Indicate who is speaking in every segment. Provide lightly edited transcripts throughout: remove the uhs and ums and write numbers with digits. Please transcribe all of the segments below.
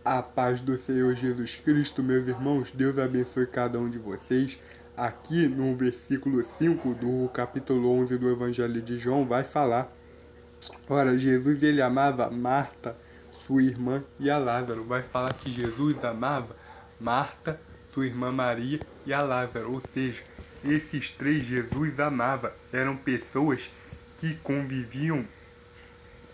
Speaker 1: A paz do Senhor Jesus Cristo, meus irmãos, Deus abençoe cada um de vocês. Aqui no versículo 5 do capítulo 11 do Evangelho de João vai falar: ora, Jesus ele amava Marta, sua irmã e a Lázaro. Vai falar que Jesus amava Marta, sua irmã Maria e a Lázaro. Ou seja, esses três Jesus amava. Eram pessoas que conviviam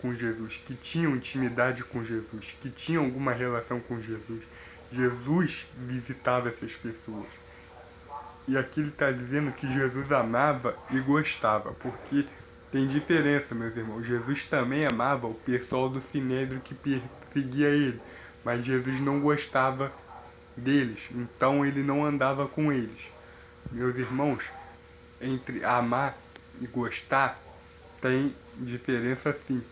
Speaker 1: com Jesus, que tinham intimidade com Jesus, que tinham alguma relação com Jesus. Jesus visitava essas pessoas. E aqui ele está dizendo que Jesus amava e gostava, porque tem diferença, meus irmãos. Jesus também amava o pessoal do Sinédrio que perseguia ele, mas Jesus não gostava deles, então ele não andava com eles. Meus irmãos, entre amar e gostar tem diferença sim.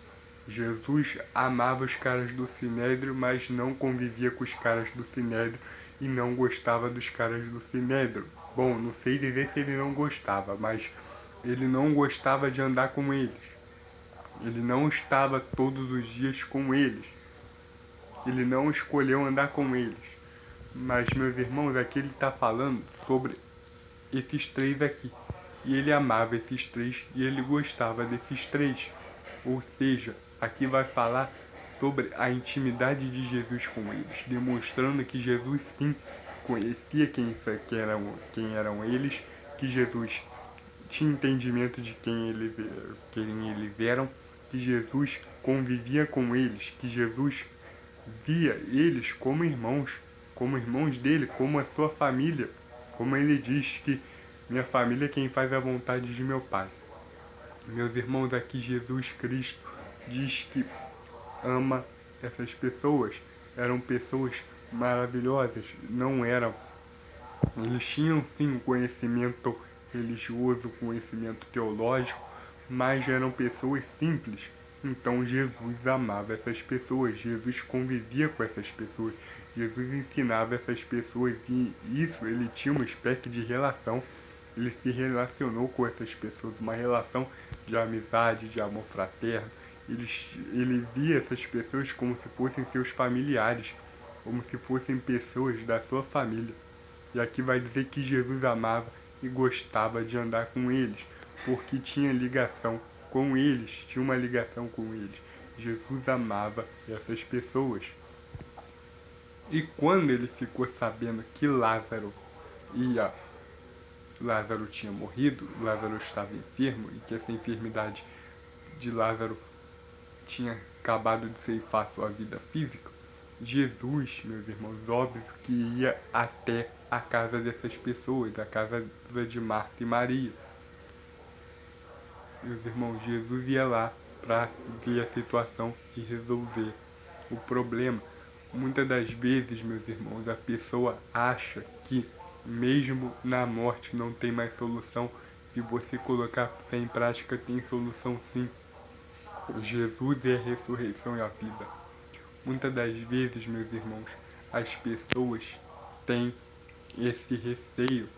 Speaker 1: Jesus amava os caras do Sinédrio, mas não convivia com os caras do Sinédrio e não gostava dos caras do Sinédrio. Bom, não sei dizer se ele não gostava, mas ele não gostava de andar com eles. Ele não estava todos os dias com eles. Ele não escolheu andar com eles. Mas, meus irmãos, aqui ele está falando sobre esses três aqui. E ele amava esses três e ele gostava desses três. Ou seja, aqui vai falar sobre a intimidade de Jesus com eles, demonstrando que Jesus sim conhecia quem eram eles, que Jesus tinha entendimento de quem eles eram, que Jesus convivia com eles, que Jesus via eles como irmãos dele, como a sua família, como ele diz que minha família é quem faz a vontade de meu Pai. Meus irmãos, aqui Jesus Cristo diz que ama essas pessoas. Eram pessoas maravilhosas, não eram. Eles tinham sim um conhecimento religioso, conhecimento teológico, mas eram pessoas simples. Então Jesus amava essas pessoas, Jesus convivia com essas pessoas, Jesus ensinava essas pessoas e isso ele tinha uma espécie de relação. Ele se relacionou com essas pessoas, uma relação de amizade, de amor fraterno. Ele via essas pessoas como se fossem seus familiares, como se fossem pessoas da sua família. E aqui vai dizer que Jesus amava e gostava de andar com eles, porque tinha ligação com eles, tinha uma ligação com eles. Jesus amava essas pessoas. E quando ele ficou sabendo que Lázaro tinha morrido, Lázaro estava enfermo e que essa enfermidade de Lázaro tinha acabado de ceifar sua vida física, Jesus, meus irmãos, óbvio que ia até a casa dessas pessoas, a casa de Marta e Maria. Meus irmãos, Jesus ia lá para ver a situação e resolver o problema. Muitas das vezes, meus irmãos, a pessoa acha que mesmo na morte não tem mais solução. Se você colocar fé em prática, tem solução sim. Jesus é a ressurreição e a vida. Muitas das vezes, meus irmãos, as pessoas têm esse receio,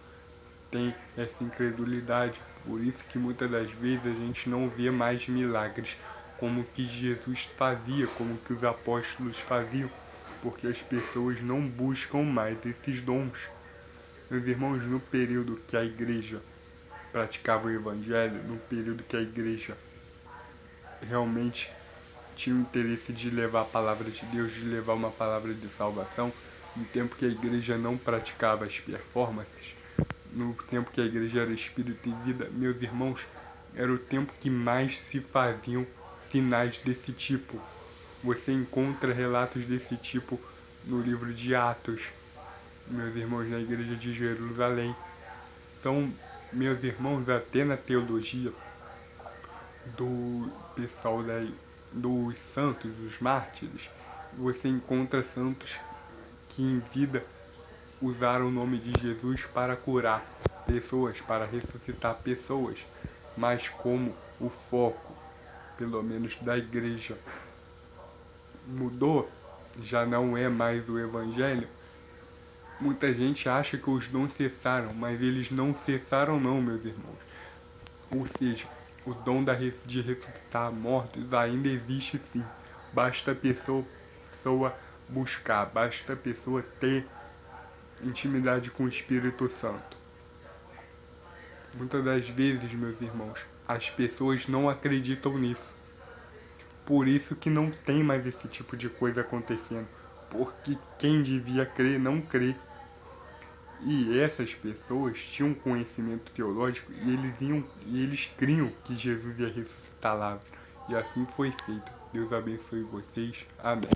Speaker 1: têm essa incredulidade. Por isso que muitas das vezes a gente não vê mais milagres como que Jesus fazia, como que os apóstolos faziam, porque as pessoas não buscam mais esses dons. Meus irmãos, no período que a igreja praticava o evangelho, no período que a igreja realmente tinha o interesse de levar a palavra de Deus, de levar uma palavra de salvação, no tempo que a igreja não praticava as performances, no tempo que a igreja era espírito e vida, meus irmãos, era o tempo que mais se faziam sinais desse tipo. Você encontra relatos desse tipo no livro de Atos, meus irmãos, na igreja de Jerusalém. São, meus irmãos, até na teologia do pessoal dos santos, dos mártires, você encontra santos que em vida usaram o nome de Jesus para curar pessoas, para ressuscitar pessoas, mas como o foco, pelo menos da igreja, mudou, já não é mais o evangelho, muita gente acha que os dons cessaram, mas eles não cessaram não, meus irmãos. Ou seja, o dom de ressuscitar mortos ainda existe sim. Basta a pessoa buscar, basta a pessoa ter intimidade com o Espírito Santo. Muitas das vezes, meus irmãos, as pessoas não acreditam nisso. Por isso que não tem mais esse tipo de coisa acontecendo. Porque quem devia crer não crê. E essas pessoas tinham conhecimento teológico e eles criam que Jesus ia ressuscitar lá. E assim foi feito. Deus abençoe vocês. Amém.